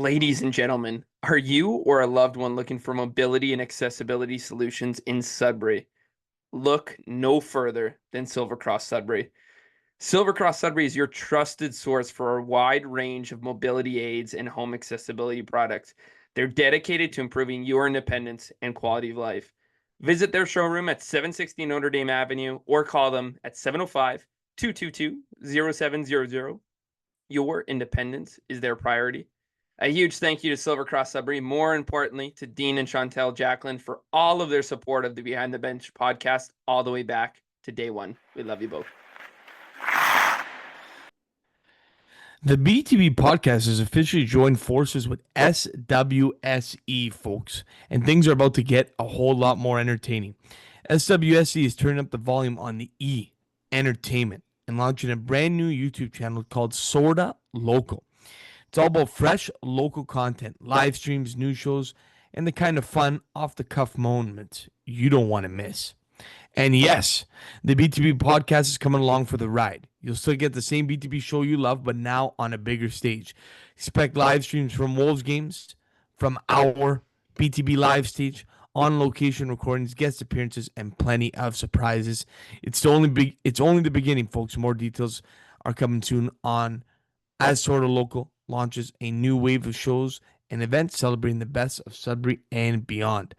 Ladies and gentlemen, are you or a loved one looking for mobility and accessibility solutions in Sudbury? Look no further than Silver Cross Sudbury. Silver Cross Sudbury is your trusted source for a wide range of mobility aids and home accessibility products. They're dedicated to improving your independence and quality of life. Visit their showroom at 760 Notre Dame Avenue or call them at 705 222 0700. Your independence is their priority. A huge thank you to Silver Cross Sudbury, more importantly to Dean and Chantel Jacqueline for all of their support of the Behind the Bench podcast all the way back to day one. We love you both. The BTB podcast has officially joined forces with SWSE, folks, and things are about to get a whole lot more entertaining. SWSE is turning up the volume on the E, entertainment, and launching a brand new YouTube channel called Sorta Local. It's all about fresh, local content, live streams, news shows, and the kind of fun, off-the-cuff moments you don't want to miss. And yes, the BTB podcast is coming along for the ride. You'll still get the same BTB show you love, but now on a bigger stage. Expect live streams from Wolves games, from our BTB live stage, on-location recordings, guest appearances, and plenty of surprises. It's only the beginning, folks. More details are coming soon on as Sorta Local launches a new wave of shows and events celebrating the best of Sudbury and beyond.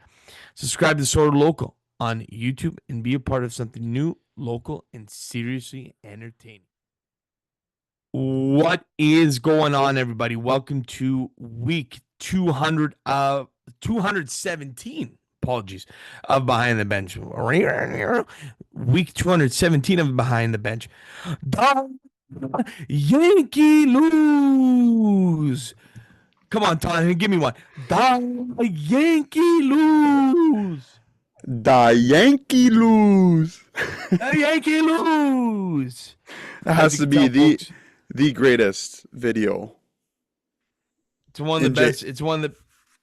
Subscribe to Sorta Local on YouTube and be a part of something new, local, and seriously entertaining. What is going on, everybody? Welcome to week 217. Apologies, of Behind the Bench. Week 217 of Behind the Bench. Yankee lose. Come on, Tom, give me one. Yankee lose. The Yankee lose. The Yankee lose. That has to be the greatest video. It's one of the best. It's one of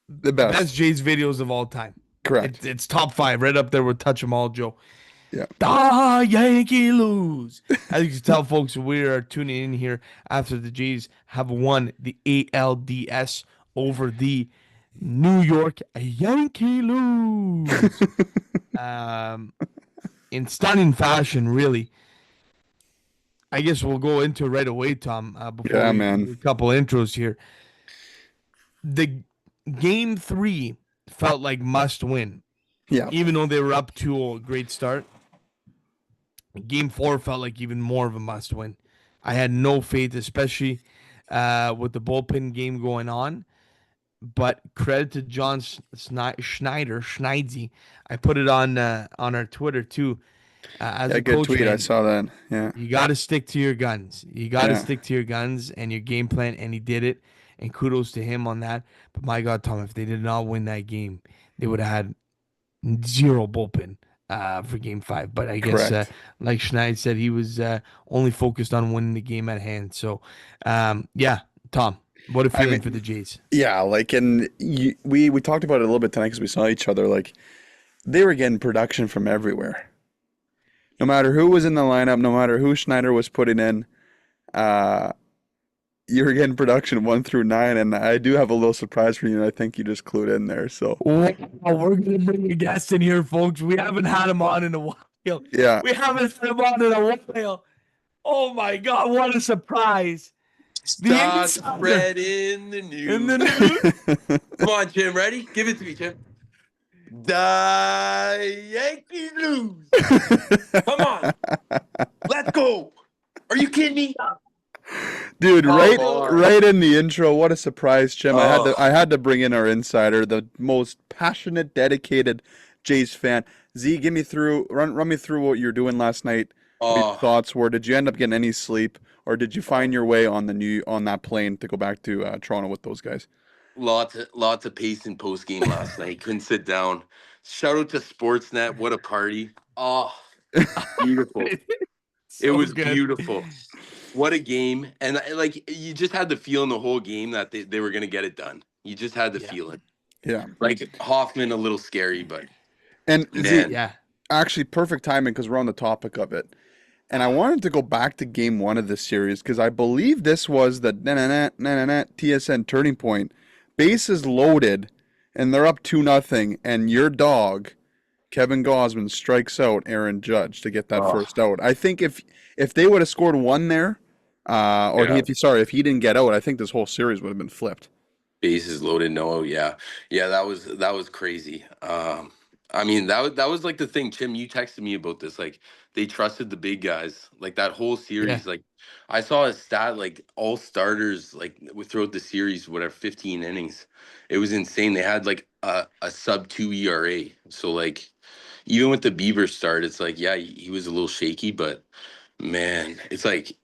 the best Jays videos of all time. Correct. It's top 5, right up there with Touch 'Em All, Joe. Yeah. The Yankee lose. As you can tell, folks, we are tuning in here after the Jays have won the ALDS over the New York Yankee lose. In stunning fashion, really. I guess we'll go into it right away, Tom. Before we do a couple intros here. The game 3 felt like must win. Yeah. Even though they were up to a great start. Game 4 felt like even more of a must win. I had no faith, especially with the bullpen game going on. But credit to John Schneidzy. I put it on our Twitter too. As a good coach, tweet. man, I saw that. Yeah. You got to stick to your guns. You got to stick to your guns and your game plan, and he did it. And kudos to him on that. But my God, Tom, if they did not win that game, they would have had zero bullpen for game 5. But I guess, like Schneid said, he was only focused on winning the game at hand. So, yeah, Tom. What a feeling for the Jays. Yeah, and we talked about it a little bit tonight because we saw each other. Like, they were getting production from everywhere. No matter who was in the lineup, no matter who Schneider was putting in, you were getting production 1 through 9. And I do have a little surprise for you, and I think you just clued in there. So we're going to bring a guest in here, folks. We haven't had him on in a while. Yeah. We haven't had him on in a while. Oh, my God, what a surprise. Start spreading the news. Come on, Jim. Ready? Give it to me, Jim. The Yankees lose. Come on. Let's go. Are you kidding me? Dude, right in the intro, what a surprise, Jim. I had to bring in our insider, the most passionate, dedicated Jays fan. Z, run me through what you're doing last night. What your thoughts were. Did you end up getting any sleep? Or did you find your way on that plane to go back to Toronto with those guys? Lots of pace in post game last night. Couldn't sit down. Shout out to Sportsnet. What a party! Oh, beautiful. It was good. Beautiful. What a game! And you just had the feeling the whole game that they were gonna get it done. You just had the feeling. Yeah. Like Hoffman, a little scary, but actually perfect timing because we're on the topic of it. And I wanted to go back to game 1 of this series because I believe this was the TSN turning point bases loaded, and they're up 2-0, and your dog, Kevin Gausman, strikes out Aaron Judge to get that first out. I think if they would have scored one there, if he didn't get out, I think this whole series would have been flipped. Bases loaded, no, yeah, that was crazy. I mean, that was like the thing, Tim. You texted me about this. Like they trusted the big guys, like that whole series. Yeah. Like I saw a stat, like all starters, like throughout the series, whatever, 15 innings. It was insane. They had like a sub 2 ERA. So like even with the Bieber start, it's like yeah, he was a little shaky, but man, it's like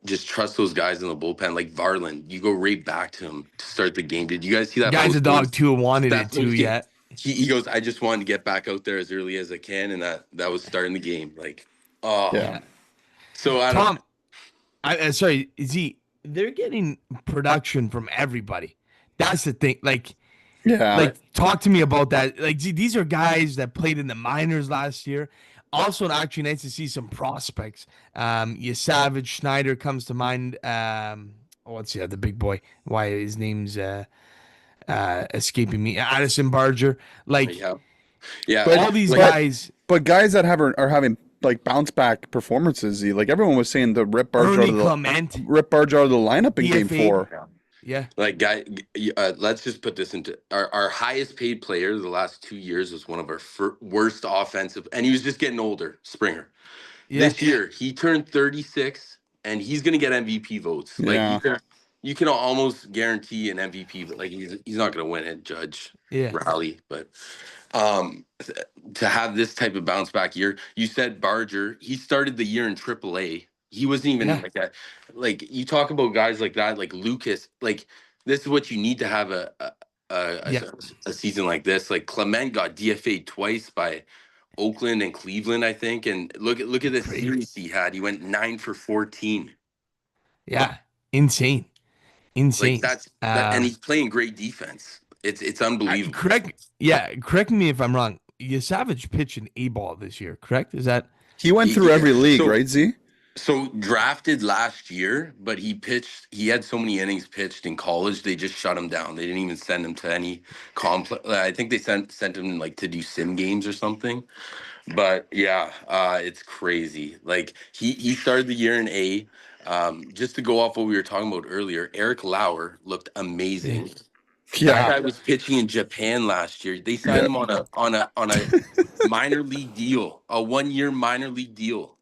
just trust those guys in the bullpen. Like Varland, you go right back to him to start the game. Did you guys see The that guy's a post game? dog too and wanted That it too. post game. Yeah. He goes, I just wanted to get back out there as early as I can, and that was starting the game. Like, oh, Yeah. So I Tom, don't. sorry, Z. They're getting production from everybody. That's the thing. Like, talk to me about that. Like, Z, these are guys that played in the minors last year. Also, actually nice to see some prospects. Savage Schneider comes to mind. What's the big boy? Why his name's escaping me? Addison Barger. Like, yeah. all these guys. But guys that are having like bounce back performances. Like everyone was saying, the Rip Barger out of the lineup in Game 4. Yeah. Like, let's just put this into our highest paid player the last 2 years was one of our worst offensive, and he was just getting older. Springer. Yeah. This year he turned 36, and he's gonna get MVP votes. Yeah. Like you can almost guarantee an MVP, but like he's not gonna win it, Judge. Rally, but to have this type of bounce back year, you said Barger, he started the year in AAA. He wasn't even like that. Like you talk about guys like that, like Lucas. Like this is what you need to have a season like this. Like Clement got DFA'd twice by Oakland and Cleveland, I think. And look at the series he had. He went 9 for 14. Yeah, insane. Like and he's playing great defense. It's unbelievable. Correct me if I'm wrong. Savage pitched an A-ball this year, correct? Is that he went through every league, right, Z? So drafted last year, but he had so many innings pitched in college, they just shut him down. They didn't even send him to any complex. I think they sent him like to do sim games or something. But yeah, it's crazy. Like he started the year in A. Just to go off what we were talking about earlier, Eric Lauer looked amazing. Yeah, that guy was pitching in Japan last year. They signed him on a minor league deal, a 1-year minor league deal,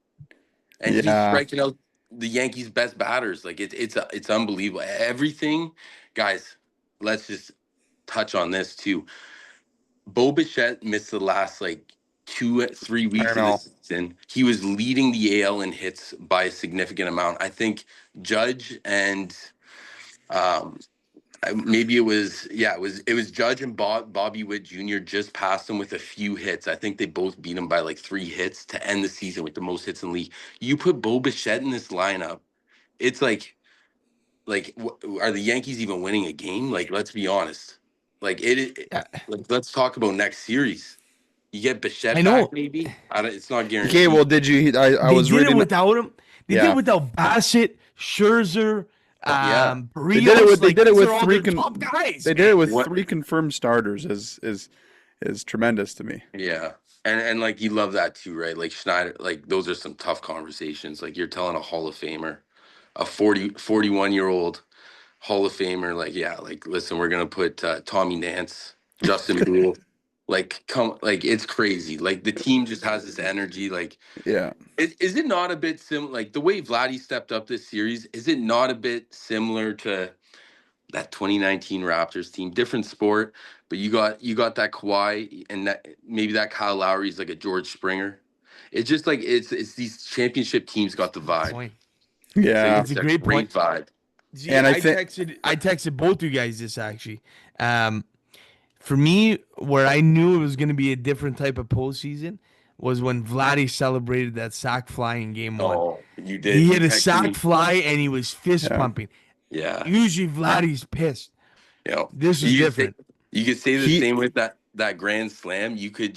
and he's striking out the Yankees' best batters. Like it's unbelievable. Everything, guys. Let's just touch on this too. Bo Bichette missed the last like 2-3 weeks of the season. He was leading the AL in hits by a significant amount. I think Judge and maybe it was Judge and Bobby Witt Jr. just passed him with a few hits. I think they both beat him by like 3 hits to end the season with the most hits in the league. You put Bo Bichette in this lineup, it's like are the Yankees even winning a game? Like, let's be honest. Like like, let's talk about next series. You get Bichette back, maybe. It's not guaranteed. Okay, well, did you? I was reading. They did it without him. They did it without Bassett, Scherzer. They did it with 3 top guys. They did it with 3 confirmed starters. Is tremendous to me. Yeah, and like you love that too, right? Like Schneider, like those are some tough conversations. Like you're telling a Hall of Famer, a 41-year-old Hall of Famer, like listen, we're gonna put Tommy Nance, Justin Brule. It's crazy. Like the team just has this energy. Like, is it not a bit similar? Like the way Vladdy stepped up this series, is it not a bit similar to that 2019 Raptors team? Different sport, but you got that Kawhi and that maybe that Kyle Lowry is like a George Springer. It's just like it's these championship teams got the vibe. Yeah, it's a great point. Vibe. Gee, and I texted both you guys this actually. For me, where I knew it was going to be a different type of postseason was when Vladdy celebrated that sac fly in Game 1. Oh, you did. He hit a sac fly and he was fist pumping. Yeah. Usually Vladdy's pissed. This is different. You could say the same with that grand slam. You could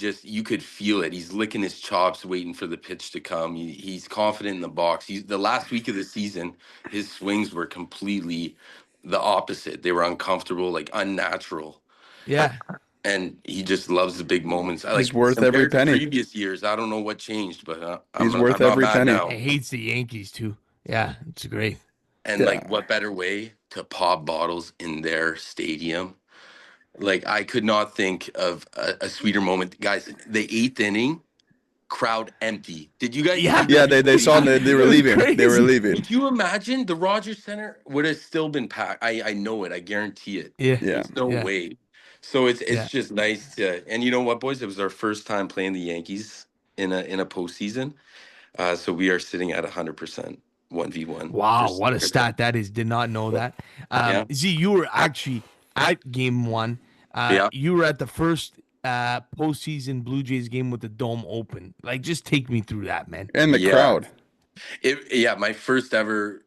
feel it. He's licking his chops, waiting for the pitch to come. He's confident in the box. The last week of the season, his swings were completely the opposite. They were uncomfortable, like unnatural. Yeah. And he just loves the big moments. I He's like worth every compared to penny. previous years. I don't know what changed, but He's I'm worth not every mad penny. now. He hates the Yankees too. Yeah, it's great. And Yeah. like, what better way to pop bottles in their stadium? Like, I could not think of a sweeter moment, guys. The eighth inning, crowd empty. Did you guys Yeah. see Yeah, the they saw video? they It were was leaving. They were crazy. leaving. Could you imagine the Rogers Center would have still been packed? I know it. I guarantee it. Yeah. Yeah. There's no Yeah. way. So it's Yeah. just nice to, and you know what, boys? It was our first time playing the Yankees in a postseason. So we are sitting at 100% 1v1. Wow, what a stat that is. Did not know that. Yeah. Z, you were actually at game one. Yeah. You were at the first postseason Blue Jays game with the dome open. Like, just take me through that, man. And the Yeah. crowd. Yeah, my first ever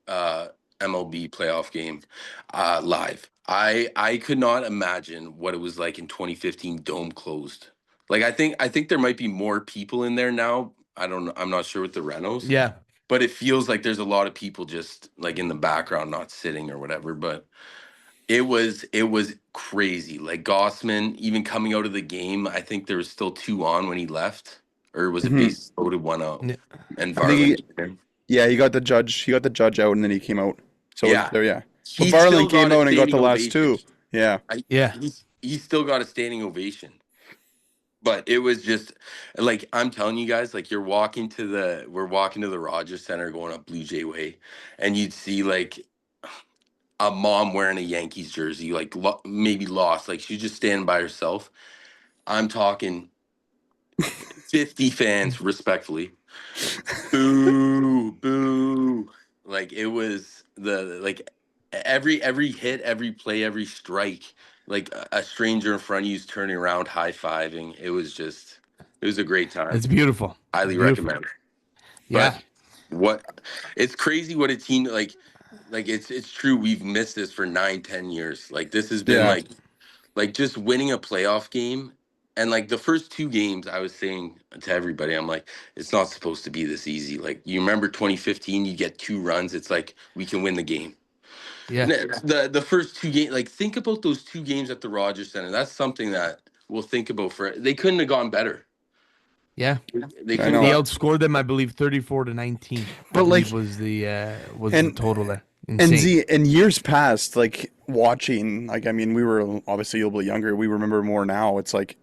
MLB playoff game live. I could not imagine what it was like in 2015 dome closed. Like I think there might be more people in there now. I don't know. I'm not sure with the renos. Yeah. But it feels like there's a lot of people just like in the background not sitting or whatever, but it was crazy. Like Gossman even coming out of the game, I think there was still 2 on when he left, or was it Mhm. base loaded 1 out? Yeah. And I think Varland came in. Yeah, he got the judge out, and then he came out. So Yeah. there, yeah. But He still Varland came got a out and got the standing last two. ovation. Yeah. Yeah. He still got a standing ovation. But it was just like I'm telling you guys, like we're walking to the Rogers Center going up Blue Jay Way, and you'd see like a mom wearing a Yankees jersey, like maybe lost, like she's just standing by herself. I'm talking 50 fans, respectfully. Boo, boo. Like it was every hit, every play, every strike, like a stranger in front of you is turning around, high-fiving. It was a great time. It's beautiful. Highly Beautiful. recommend. Yeah. But it's crazy what a team like it's true. We've missed this for 9-10 years. Like this has been Yeah. like just winning a playoff game. And like the first 2 games, I was saying to everybody, I'm like, it's not supposed to be this easy. Like you remember 2015, you get 2 runs, it's like we can win the game. Yeah. The first 2 games, like think about those 2 games at the Rogers Center. That's something that we'll think about for. They couldn't have gone better. Yeah. They I couldn't. know. They outscored them, I believe, 34-19. But, I believe like- was the and- total there. And Insane. Z, in years past, like watching, like I mean, we were obviously a little bit younger. We remember more now. It's like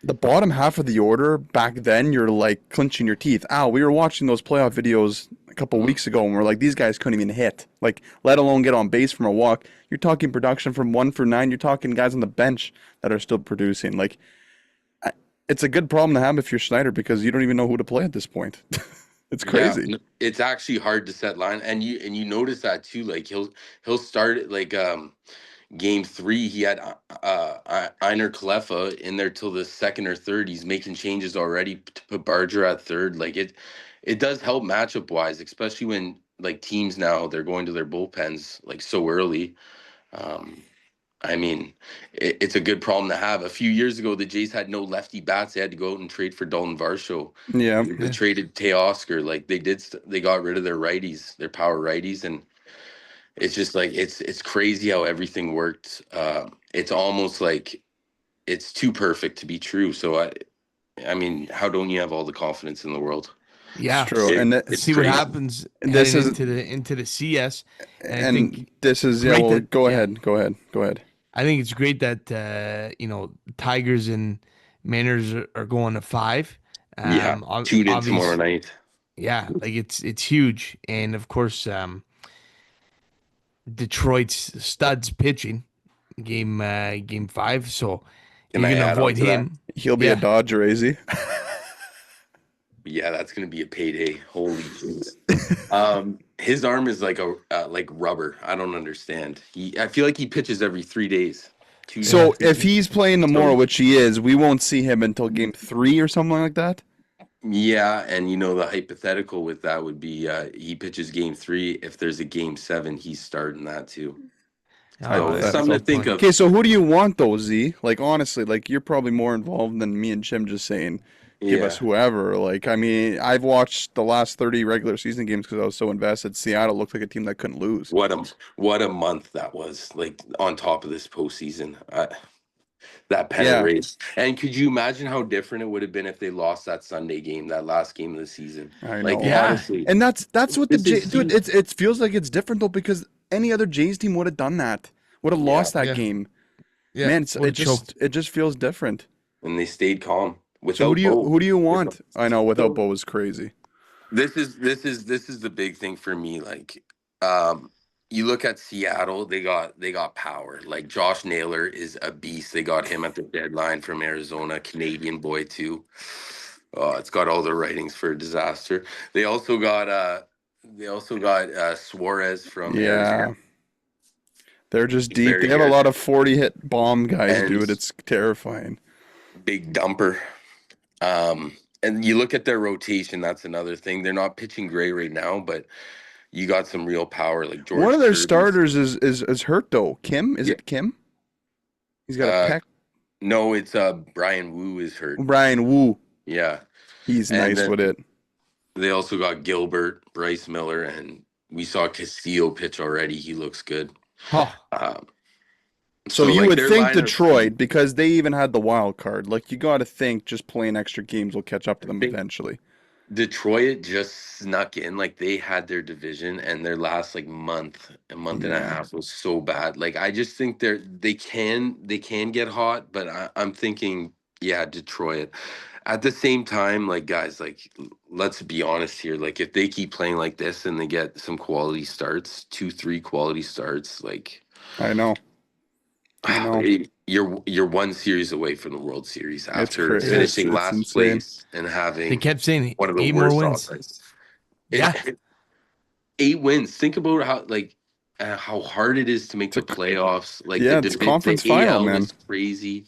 the bottom half of the order back then. You're like clenching your teeth. Ow, we were watching those playoff videos a couple weeks ago, and we're like, these guys couldn't even hit. Like, let alone get on base from a walk. You're talking production from 1-for-9. You're talking guys on the bench that are still producing. Like, it's a good problem to have if you're Schneider because you don't even know who to play at this point. It's crazy. Yeah, it's actually hard to set line, and you notice that too. Like he'll start it like game 3. He had Einer Kalefa in there till the second or third. He's making changes already to put Barger at third. Like it does help matchup wise, especially when like teams now they're going to their bullpens like so early. I mean, it's a good problem to have. A few years ago, the Jays had no lefty bats. They had to go out and trade for Dalton Varsho. Yeah. They traded Teoscar. Like they got rid of their righties, their power righties, and it's just like it's crazy how everything worked. It's almost like it's too perfect to be true. So I mean, how don't you have all the confidence in the world? Yeah. It's true. And It's See what crazy. happens And this heading is- into the CS. And I and think this is great well. that- Go yeah. ahead. Go ahead. I think it's great that Tigers and Mariners are going to 5. Yeah, ob- tune in obvious- tomorrow night. Yeah, like it's huge, and of course, Detroit's studs pitching game 5, so Can you're I gonna add on avoid to that? him. He'll be Yeah. a Dodger, is he? Yeah, that's gonna be a payday. Holy jeez. His arm is like like rubber. I don't understand. I feel like he pitches every 3 days. So if he's playing tomorrow, which he is, we won't see him until game 3 or something like that. Yeah, and the hypothetical with that would be he pitches game 3. If there's a game 7, he's starting that too. So Oh, it's that's something so to think funny. of. Okay, so who do you want though, Z? Like honestly, like you're probably more involved than me and Jim just saying. give us Yeah. whoever. Like, I mean, I've watched the last 30 regular season games because I was so invested. Seattle looked like a team that couldn't lose. What a month that was, like, on top of this postseason. That pennant Yeah, race. And could you imagine how different it would have been if they lost that Sunday game, that last game of the season? I Like, know. Yeah. honestly, And that's what the this J is dude. huge. It feels like it's different though because any other Jays team would have done that. Would have Yeah. lost that Yeah. game. Yeah. Man, Would have choked. it just feels different. And they stayed calm So without Bo. who do you want? I know without So Bo is crazy. this is the big thing for me. Like, um, you look at Seattle, they got power. Like, Josh Naylor is a beast. They got him at the deadline from Arizona, Canadian boy too. Oh, it's got all the writings for disaster. They also got Suarez from Arizona. Yeah, they're just He's deep. They very have a lot good. of 40 hit bomb guys, And dude. It's terrifying. big dumper. And you look at their rotation, that's another thing. They're not pitching great right now, but you got some real power, like One George of their Kirby. starters is hurt though. Kim, is Yeah. it Kim? He's got a Uh, pec. no, it's Brian Wu is hurt. Brian Wu. Yeah. He's And nice with then it. they also got Gilbert, Bryce Miller, and we saw Castillo pitch already. He looks good. Huh. Um, So you like, would their think lineup- Detroit, because they even had the wild card. Like you got to think just playing extra games will catch up to them think- eventually. Detroit just snuck in. Like, they had their division, and their last like a month and a Yeah. half was so bad. Like, I just think they can get hot, but I'm thinking, yeah, Detroit. At the same time, like, guys, like, let's be honest here. Like, if they keep playing like this and they get some quality starts, 2, 3 quality starts, like, I know. I know. you're one series away from the World Series after crazy. finishing It's last insane. place and They having kept saying one of the 8 more worst wins. offenses. Yeah. 8 wins. Think about how hard it is to make the It's a- playoffs. Like, Yeah, the it's conference final, AL man. is crazy.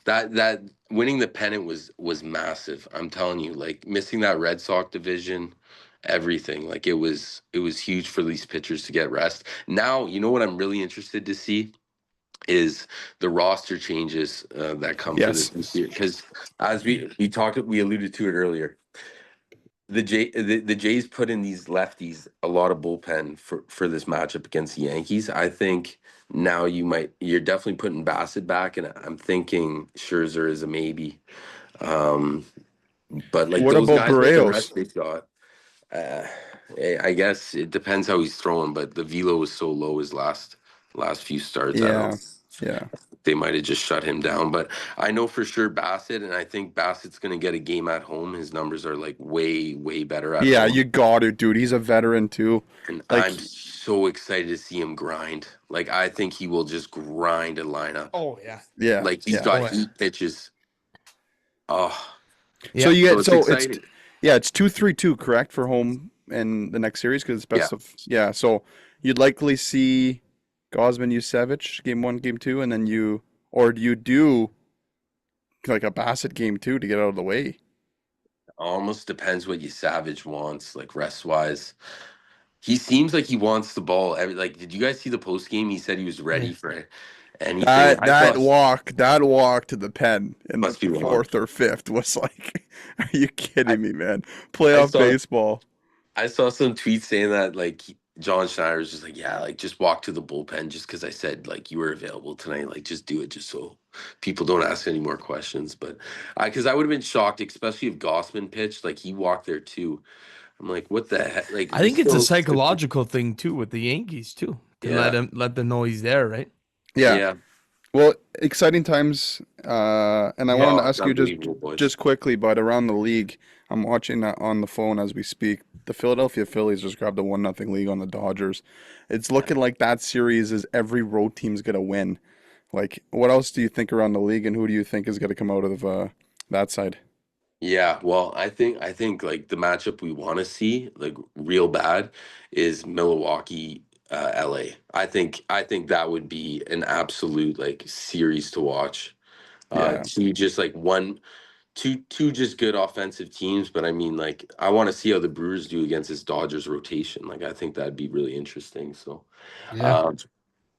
That winning the pennant was massive. I'm telling you, like, missing that Red Sox division, everything. Like, it was huge for these pitchers to get rest. Now, you know what I'm really interested to see is the roster changes that come for Yes. this year. Because as we alluded to it earlier, the Jays put in these lefties a lot of bullpen for this matchup against the Yankees. I think now you're definitely putting Bassett back, and I'm thinking Scherzer is a maybe. But like What those about guys with the Barrios? rest they've got, uh, I guess it depends how he's throwing. But the velo was so low his last few starts. I Yeah. don't. Yeah. They might have just shut him down. But I know for sure Bassett, and I think Bassett's going to get a game at home. His numbers are like way, way better at Yeah, home. you got it, dude. He's a veteran too. And Like- I'm so excited to see him grind. Like, I think he will just grind a lineup. Oh yeah. Yeah. Like, he's yeah. got Oh, yeah. 8 pitches. Oh, Yeah. So you so get it's so it's exciting. it's 2-3-2, correct, for home in the next series because it's best of So you'd likely see Gosman Yusevich game 1, game 2, and then do you do like a Bassett game 2 to get out of the way? Almost depends what you Savage wants, like, rest wise. He seems like he wants the ball. Like, did you guys see the post game? He said he was ready Yeah. for anything. That walk to the pen in the Must be long. 4th or 5th was like, are you kidding me, man? Playoff saw- baseball. I saw some tweets saying that, like, John Schneider was just like, yeah, like, just walk to the bullpen just because I said, like, you were available tonight. Like, just do it just so people don't ask any more questions. But because I would have been shocked, especially if Gossman pitched, like, he walked there too. I'm like, what the heck? Like, I think it's a still- psychological thing too with the Yankees too. To Yeah. let them know he's there, right? Yeah. Well, exciting times. And I wanted to ask you unbelievable, boys. just quickly, but around the league, I'm watching that on the phone as we speak. The Philadelphia Phillies just grabbed a 1-0 lead on the Dodgers. It's looking like that series is every road team's gonna win. Like, what else do you think around the league, and who do you think is gonna come out of that side? Yeah, well, I think like the matchup we want to see, like, real bad, is Milwaukee, LA. I think that would be an absolute, like, series to watch. Yeah. Two just like two just good offensive teams, but I mean, like, I want to see how the Brewers do against this Dodgers rotation. Like, I think that'd be really interesting. So,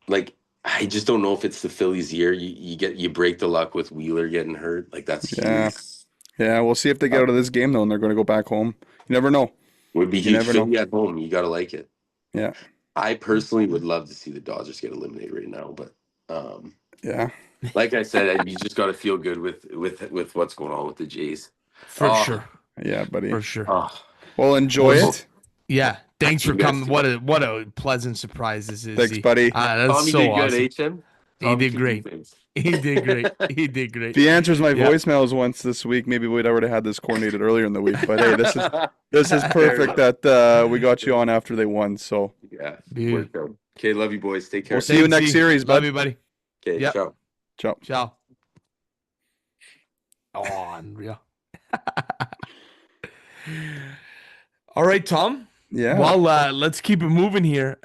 like, I just don't know if it's the Phillies' year. You break the luck with Wheeler getting hurt. Like, that's Yeah. huge. Yeah, we'll see if they get out of this game though, and they're going to go back home. You never know. Would be You huge. never know. Philly at home. You got to like it. Yeah. I personally would love to see the Dodgers get eliminated right now, but Yeah. like I said, you just got to feel good with what's going on with the Jays. For sure. Yeah, buddy. For sure. Well, enjoy it. Yeah. Thanks for You guys coming. too. What a pleasant surprise this is. Thanks, buddy. That's Tommy so did awesome. good, Tim? He did great. He did great. He did great. If he answers my voicemails once this week, maybe we'd already had this coordinated earlier in the week. But hey, this is perfect that we got you on after they won. So yeah, dude. Okay, love you boys. Take care. We'll see you next series, bud. Love you, buddy. Okay, Yep. ciao. Ciao. Ciao. Oh, unreal. All right, Tom. Yeah. Well, let's keep it moving here.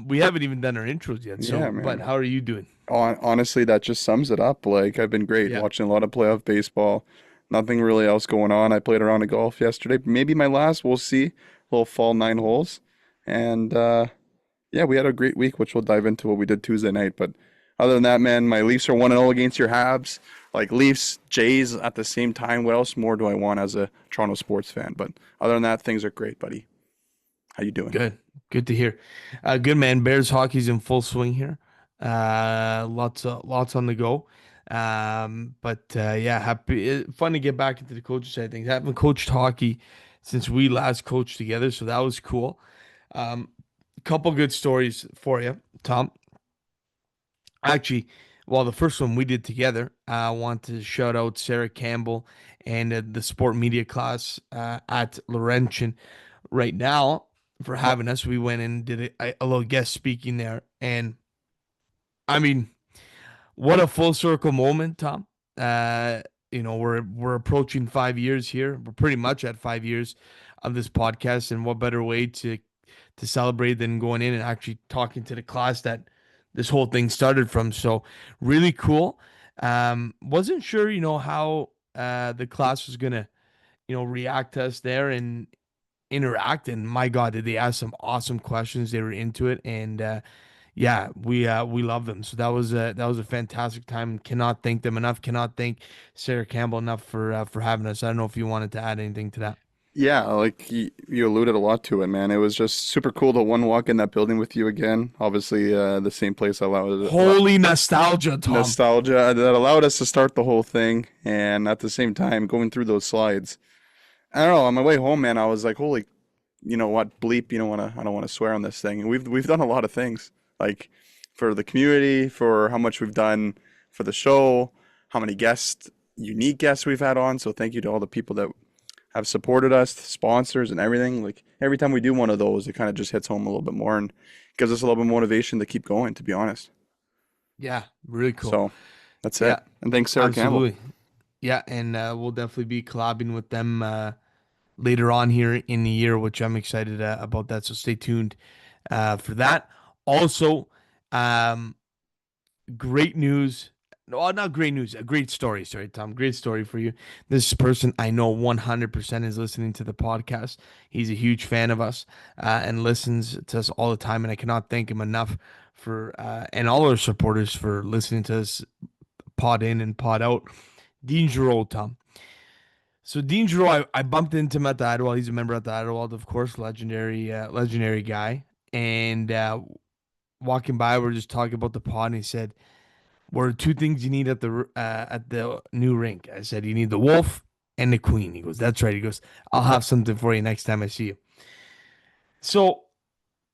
We haven't even done our intros yet. So, Yeah, man. but how are you doing? Honestly, that just sums it up. Like, I've been great watching a lot of playoff baseball. Nothing really else going on. I played a round of golf yesterday. Maybe my last. We'll see. A little fall 9 holes. And yeah, we had a great week, which we'll dive into what we did Tuesday night. But other than that, man, my Leafs are 1-0 against your Habs. Like, Leafs, Jays at the same time. What else more do I want as a Toronto sports fan? But other than that, things are great, buddy. How you doing? Good to hear. Good, man. Bears hockey's in full swing here. Lots on the go. But yeah, fun to get back into the coaching side of things. I haven't coached hockey since we last coached together, so that was cool. Couple good stories for you, Tom. Actually, well, the first one we did together, I want to shout out Sarah Campbell and the sport media class at Laurentian right now for having us. We went and did a little guest speaking there, and I mean, what a full circle moment, Tom. We're approaching 5 years here. We're pretty much at 5 years of this podcast, and what better way to celebrate than going in and actually talking to the class that this whole thing started from. So really cool. Wasn't sure, how the class was gonna, react to us there and interact. And my God, did they ask some awesome questions? They were into it, and yeah, we love them. So that was a fantastic time. Cannot thank them enough. Cannot thank Sarah Campbell enough for having us. I don't know if you wanted to add anything to that. Yeah, like you alluded a lot to it, man. It was just super cool to walk in that building with you again. Obviously, the same place Holy nostalgia, Tom. Nostalgia that allowed us to start the whole thing, and at the same time going through those slides. I don't know. On my way home, man, I was like, "Holy, you know what? Bleep. I don't want to swear on this thing." And we've done a lot of things, like for the community, for how much we've done for the show, how many unique guests we've had on. So thank you to all the people that have supported us, sponsors and everything. Like every time we do one of those, it kind of just hits home a little bit more and gives us a little bit of motivation to keep going, to be honest. Yeah, really cool. So that's it. And thanks, Sarah Campbell. Yeah, and we'll definitely be collabing with them later on here in the year, which I'm excited about that. So stay tuned for that. Also, great news. No, not great news. A great story. Sorry, Tom. Great story for you. This person I know 100% is listening to the podcast. He's a huge fan of us and listens to us all the time. And I cannot thank him enough for, and all our supporters for listening to us pod in and pod out. Dean Giroux, Tom. So Dean Giroux, I bumped into him at the Idlewild. He's a member at the Idlewild, of course, legendary guy. And walking by, we're just talking about the pod, and he said, "What are two things you need at the new rink?" I said, "You need the Wolf and the Queen." He goes, "That's right." He goes, "I'll have something for you next time I see you." So,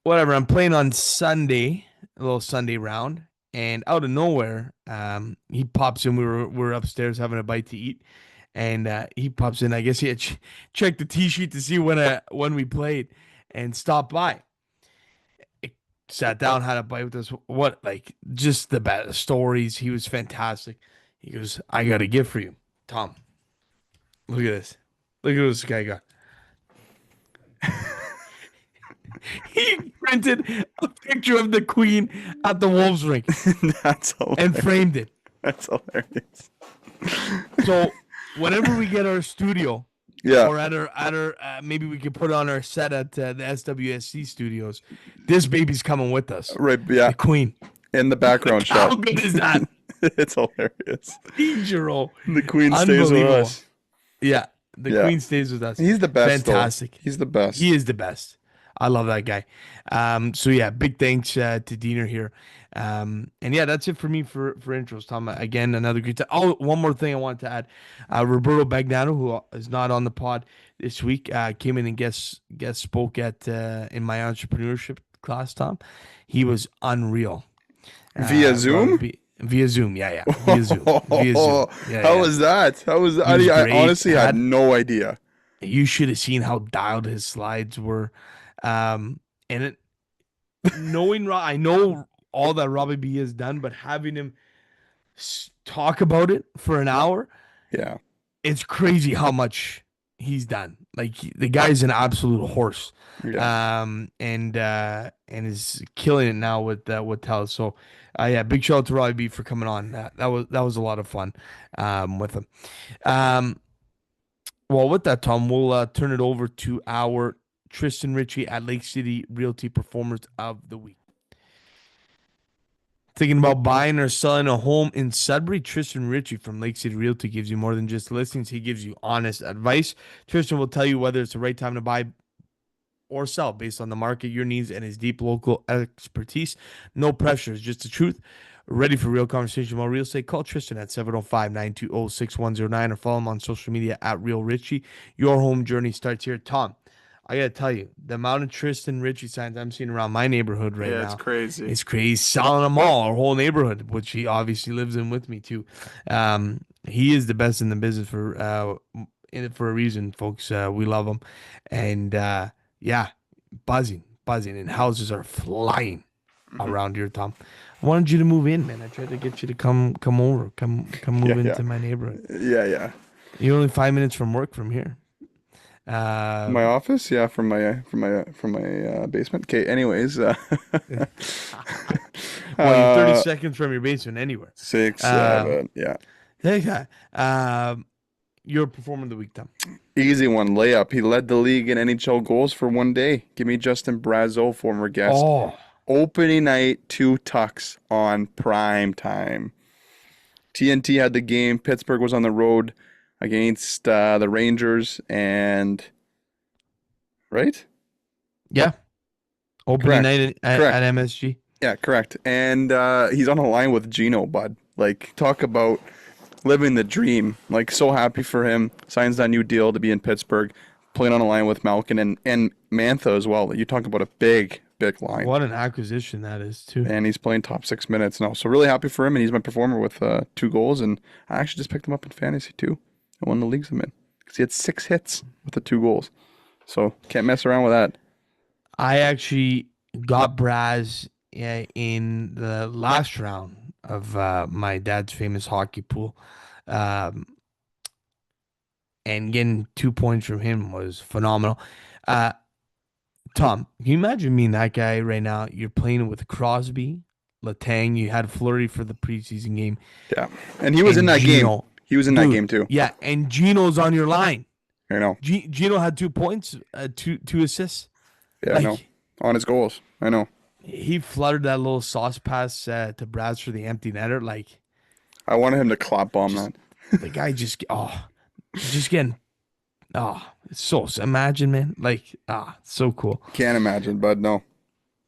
whatever. I'm playing on Sunday, a little Sunday round, and out of nowhere, he pops in. We're upstairs having a bite to eat, and he pops in. I guess he had checked the tee sheet to see when we played, and stopped by. Sat down, had a bite with us. What, like, just the best stories. He was fantastic. He goes, "I got a gift for you, Tom. Look at this. Look at what this guy got." He printed a picture of the Queen at the Wolves rink. That's hilarious. And framed it. That's hilarious. So whenever we get our studio, yeah, or at our maybe we could put on our set at the SWSC studios, this baby's coming with us. Right, yeah. The Queen. In the background shot. How good is that? It's hilarious. Giroux. The Queen stays with us. Yeah, the Yeah. queen stays with us. He's the best, Fantastic. though. He's the best. He is the best. I love that guy. So yeah, big thanks to Diener here. And yeah, that's it for me for intros. Tom, again, another great time. Oh, one more thing I wanted to add. Roberto Bagnano, who is not on the pod this week, came in and guest spoke at in my entrepreneurship class. Tom, he was unreal. Via Zoom? Via Zoom, yeah. Via Zoom. Via Zoom. Yeah, How yeah. was that? How was that? was I great. honestly had no idea. You should have seen how dialed his slides were. And it, knowing I know all that Robbie B has done, but having him talk about it for an hour, Yeah. it's crazy how much he's done. Like the guy's an absolute horse. Yeah. And is killing it now with Tell. So yeah, big shout out to Robbie B for coming on. That was a lot of fun with him. Well, with that, Tom, we'll turn it over to our Tristan Ritchie at Lake City Realty Performers of the Week. Thinking about buying or selling a home in Sudbury? Tristan Ritchie from Lake City Realty gives you more than just listings. He gives you honest advice. Tristan will tell you whether it's the right time to buy or sell based on the market, your needs, and his deep local expertise. No pressure, it's just the truth. Ready for real conversation about real estate? Call Tristan at 705-920-6109 or follow him on social media at Real Richie. Your home journey starts here. Tom, I gotta tell you, the amount of Tristan Ritchie signs I'm seeing around my neighborhood right now. It's crazy. It's crazy. Selling them all, our whole neighborhood, which he obviously lives in with me too. He is the best in the business for a reason, folks. We love him. And yeah, buzzing, and houses are flying around here, Tom. I wanted you to move in, man. I tried to get you to come over, come move into my neighborhood. Yeah. You're only 5 minutes from work from here. My office, yeah, from my basement. Okay, anyways, Well, you're 30 seconds from your basement anywhere. 6, 7, yeah. Hey, your performer of the week, Tom. Easy one, layup. He led the league in NHL goals for one day. Give me Justin Brazeau, former guest. Oh, Opening night, 2 tucks on prime time. TNT had the game. Pittsburgh was on the road against the Rangers, and right? yeah. Opening night at MSG. Yeah, correct. And he's on a line with Gino, bud. Like, talk about living the dream. Like, so happy for him. Signs that new deal to be in Pittsburgh, playing on a line with Malkin and Mantha as well. You talk about a big line. What an acquisition that is, too. And he's playing top 6 minutes now. So really happy for him, and he's my performer with 2 goals. And I actually just picked him up in fantasy, too. I won the leagues I'm in. Because he had 6 hits with the 2 goals. So can't mess around with that. I actually got Braz in the last round of my dad's famous hockey pool. And getting 2 points from him was phenomenal. Tom, can you imagine being that guy right now? You're playing with Crosby, Letang. You had Fleury for the preseason game. Yeah. And he was in that game. He was in that game too. Yeah, and Gino's on your line. I know. Gino had 2 points, two assists. Yeah, I know. On his goals. I know. He fluttered that little sauce pass to Braz for the empty netter. Like, I wanted him to clap bomb that. The guy just getting, it's so, imagine, man. Like, so cool. Can't imagine, bud. No.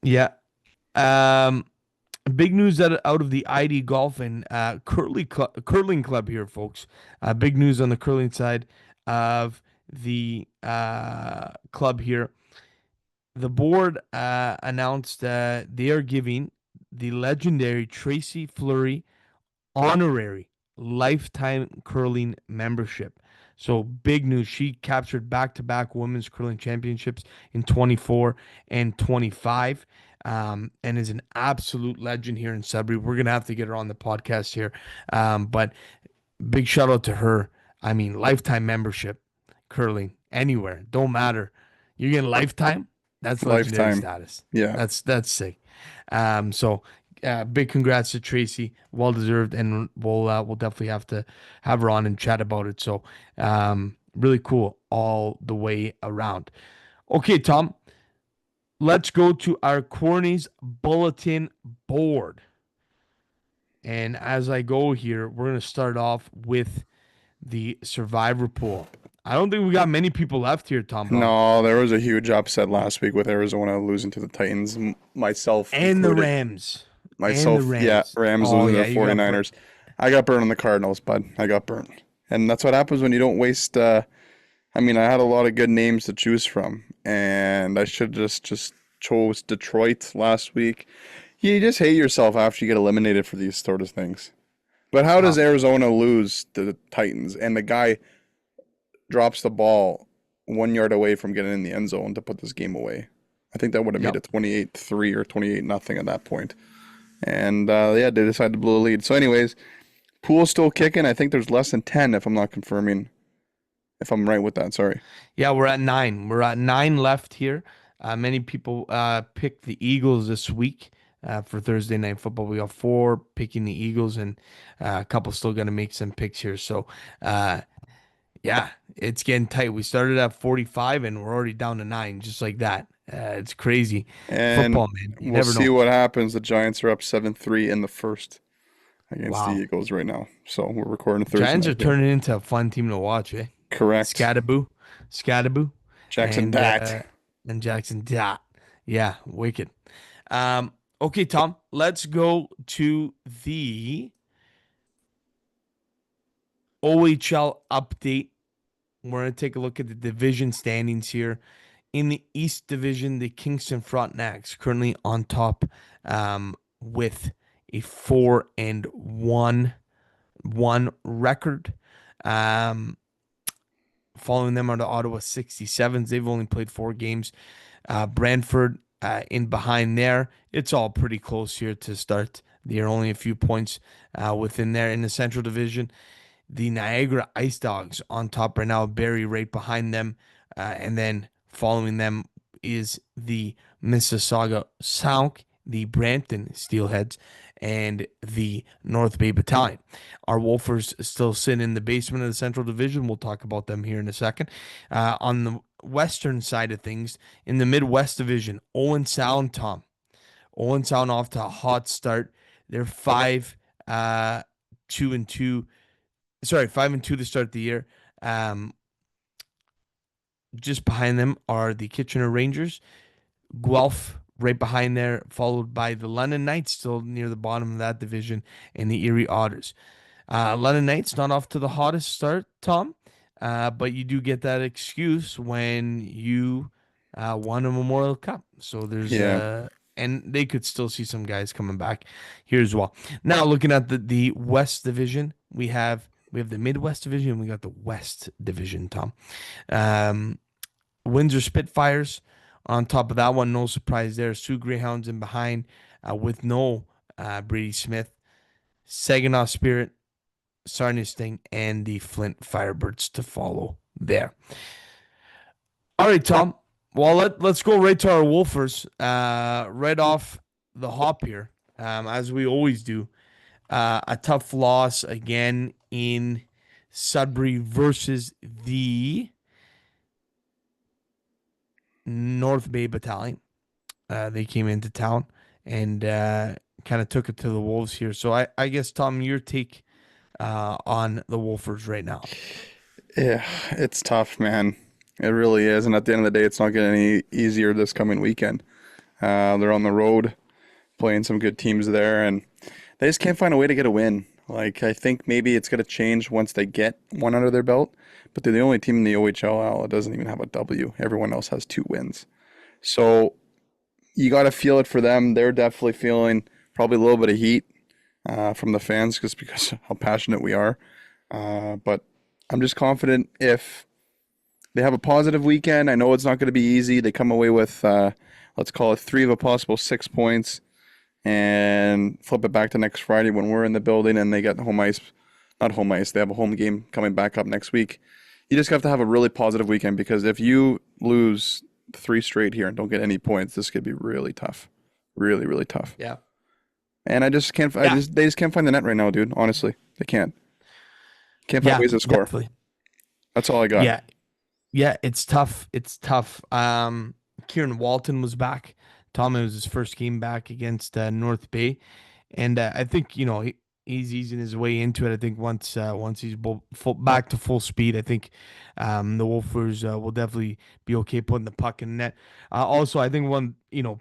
Yeah. Big news out of the ID Golf and curling club here, folks. Big news on the curling side of the club here. The board announced they are giving the legendary Tracy Fleury honorary lifetime curling membership. So big news. She captured back-to-back women's curling championships in 24 and 25. And is an absolute legend here in Sudbury. We're going to have to get her on the podcast here. But big shout out to her. I mean, lifetime membership, curling, anywhere. Don't matter. You're getting lifetime. That's legendary status. Yeah. That's sick. So big congrats to Tracy. Well deserved. And we'll definitely have to have her on and chat about it. So really cool all the way around. Okay, Tom. Let's go to our Corny's bulletin board. And as I go here, we're going to start off with the survivor pool. I don't think we got many people left here, Tom Brown. No, there was a huge upset last week with Arizona losing to the Titans, myself And the included. Rams. Yeah, Rams Oh, losing yeah, to the you got 49ers. I got burned on the Cardinals, bud. I got burned. And that's what happens when you don't waste I had a lot of good names to choose from, and I should just chose Detroit last week. You just hate yourself after you get eliminated for these sort of things. But how does Arizona lose to the Titans and the guy drops the ball 1 yard away from getting in the end zone to put this game away? I think that would have made it 28-3 or 28-0 at that point. And they decided to blow a lead. So anyways, pool's still kicking. I think there's less than 10 if I'm not confirming. If I'm right with that, sorry. Yeah, we're at 9. We're at 9 left here. Many people picked the Eagles this week for Thursday Night Football. We got 4 picking the Eagles, and a couple still going to make some picks here. So, yeah, it's getting tight. We started at 45, and we're already down to 9, just like that. It's crazy. And Football, man. You we'll never see know. what happens. The Giants are up 7-3 in the first against the Wow. Eagles right now. So we're recording Thursday. Giants are night. turning into a fun team to watch, eh? Correct. Scatterboo. Jackson Dart. And Jackson Dart. Yeah, wicked. Okay, Tom, let's go to the OHL update. We're going to take a look at the division standings here. In the East Division, the Kingston Frontenacs currently on top with a 4-1 record. Following them are the Ottawa 67s. They've only played 4 games. Brantford in behind there. It's all pretty close here to start. They're only a few points within there. In the Central Division, the Niagara Ice Dogs on top right now. Barrie right behind them. And then following them is the Mississauga Sound, the Brampton Steelheads, and the North Bay Battalion. Our Wolfers still sit in the basement of the Central Division. We'll talk about them here in a second. On the western side of things, in the Midwest Division, Owen Sound, Tom. Owen Sound off to a hot start. They're 5-2. Sorry, 5-2 to start the year. Just behind them are the Kitchener Rangers, Guelph right behind there, followed by the London Knights, still near the bottom of that division, and the Erie Otters. London Knights not off to the hottest start, Tom, but you do get that excuse when you won a Memorial Cup. So there's and they could still see some guys coming back here as well. Now looking at the West Division, we have the Midwest Division, we got the West Division, Tom. Windsor Spitfires on top of that one, no surprise there. Sioux Greyhounds in behind with no Brady Smith. Saginaw Spirit, Sarnia Sting, and the Flint Firebirds to follow there. All right, Tom. Well, let's go right to our Wolfers. Right off the hop here, as we always do. A tough loss again in Sudbury versus the North Bay Battalion. They came into town and kind of took it to the Wolves here. So I guess, Tom, your take on the Wolfers right now. Yeah, it's tough, man. It really is. And at the end of the day, it's not getting any easier this coming weekend. They're on the road playing some good teams there, and they just can't find a way to get a win. Like, I think maybe it's going to change once they get one under their belt, but they're the only team in the OHL that doesn't even have a W. Everyone else has 2 wins. So you got to feel it for them. They're definitely feeling probably a little bit of heat from the fans just because of how passionate we are. But I'm just confident if they have a positive weekend. I know it's not going to be easy. They come away with, let's call it 3 of a possible 6 points, and flip it back to next Friday when we're in the building and they get home ice. Not home ice. They have a home game coming back up next week. You just have to have a really positive weekend, because if you lose 3 straight here and don't get any points, this could be really tough. Really, really tough. Yeah. And I just can't. They just can't find the net right now, dude. Honestly, they can't. Can't find ways to score. Definitely. That's all I got. Yeah. It's tough. Kieran Walton was back. Tom, it was his first game back against North Bay, and I think he's easing his way into it. I think once he's back to full speed, I think the Wolfers will definitely be okay putting the puck in the net. Also, I think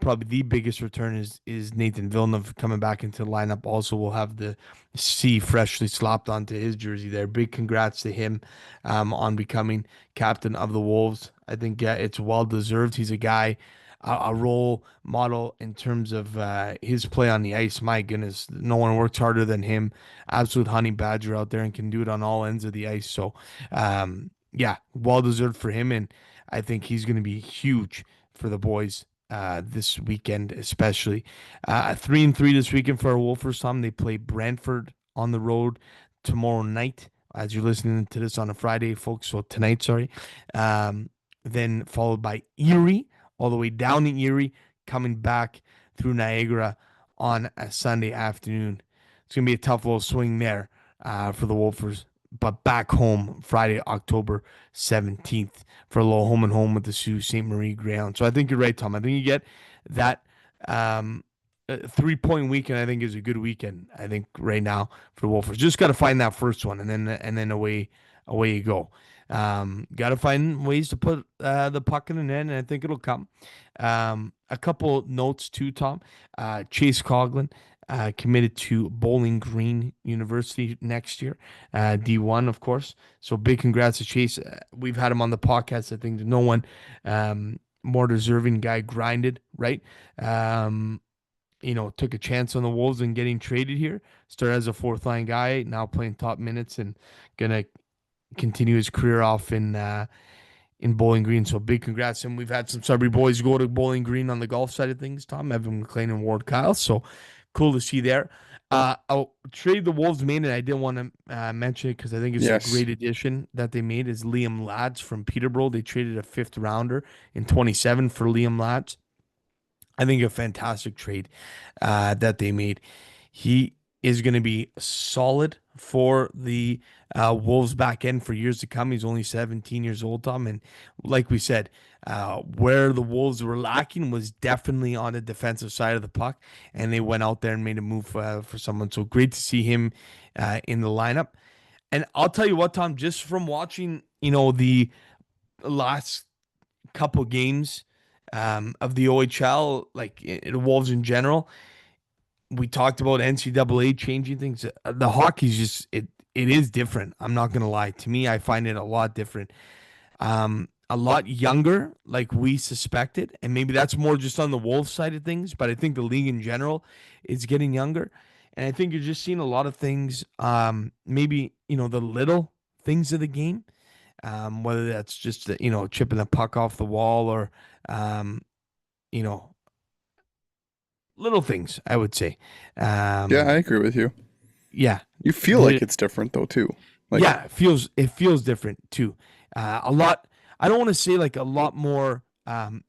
probably the biggest return is Nathan Villeneuve coming back into the lineup. Also, will have the C freshly slopped onto his jersey there. Big congrats to him on becoming captain of the Wolves. I think it's well deserved. He's a guy, a role model in terms of his play on the ice. My goodness, no one works harder than him. Absolute honey badger out there and can do it on all ends of the ice. So, yeah, well deserved for him, and I think he's going to be huge for the boys this weekend, especially 3-3 this weekend for our Wolfers. Tom, they play Brantford on the road tomorrow night. As you're listening to this on a Friday, folks, so tonight, sorry. Then followed by Erie, all the way down in Erie, coming back through Niagara on a Sunday afternoon. It's going to be a tough little swing there for the Wolfers, but back home Friday, October 17th for a little home and home with the Sault Ste. Marie Greyhounds. So I think you're right, Tom. I think you get that 3-point weekend. I think is a good weekend. I think right now for Wolfers, just got to find that first one, and then away you go. Got to find ways to put the puck in the net, and I think it'll come. A couple notes too, Tom. Chase Coughlin committed to Bowling Green University next year, D1, of course. So big congrats to Chase. We've had him on the podcast. I think no one more deserving. Guy grinded, right? Took a chance on the Wolves and getting traded here. Started as a fourth line guy, now playing top minutes and gonna continue his career off in Bowling Green. So big congrats to him. We've had some Sudbury boys go to Bowling Green on the golf side of things, Tom, Evan McLean and Ward Kyle. So cool to see there. I'll trade the Wolves made, and I didn't want to mention it because I think it's a great addition that they made, is Liam Lads from Peterborough. They traded a 5th rounder in 27 for Liam Lads. I think a fantastic trade that they made. He is going to be solid for the Wolves back end for years to come. He's only 17 years old, Tom. And like we said, where the Wolves were lacking was definitely on the defensive side of the puck. And they went out there and made a move for someone. So great to see him in the lineup. And I'll tell you what, Tom, just from watching, the last couple games of the OHL, like the Wolves in general, we talked about NCAA changing things. The hockey's just it is different. I'm not gonna lie. To me, I find it a lot different. A lot younger, like we suspected, and maybe that's more just on the Wolves side of things. But I think the league in general is getting younger, and I think you're just seeing a lot of things. Maybe the little things of the game, whether that's just chipping the puck off the wall or you know, little things, I would say. Yeah, I agree with you. Yeah. You feel like it's different though too. Like, yeah, it feels different too. A lot. I don't want to say like a lot more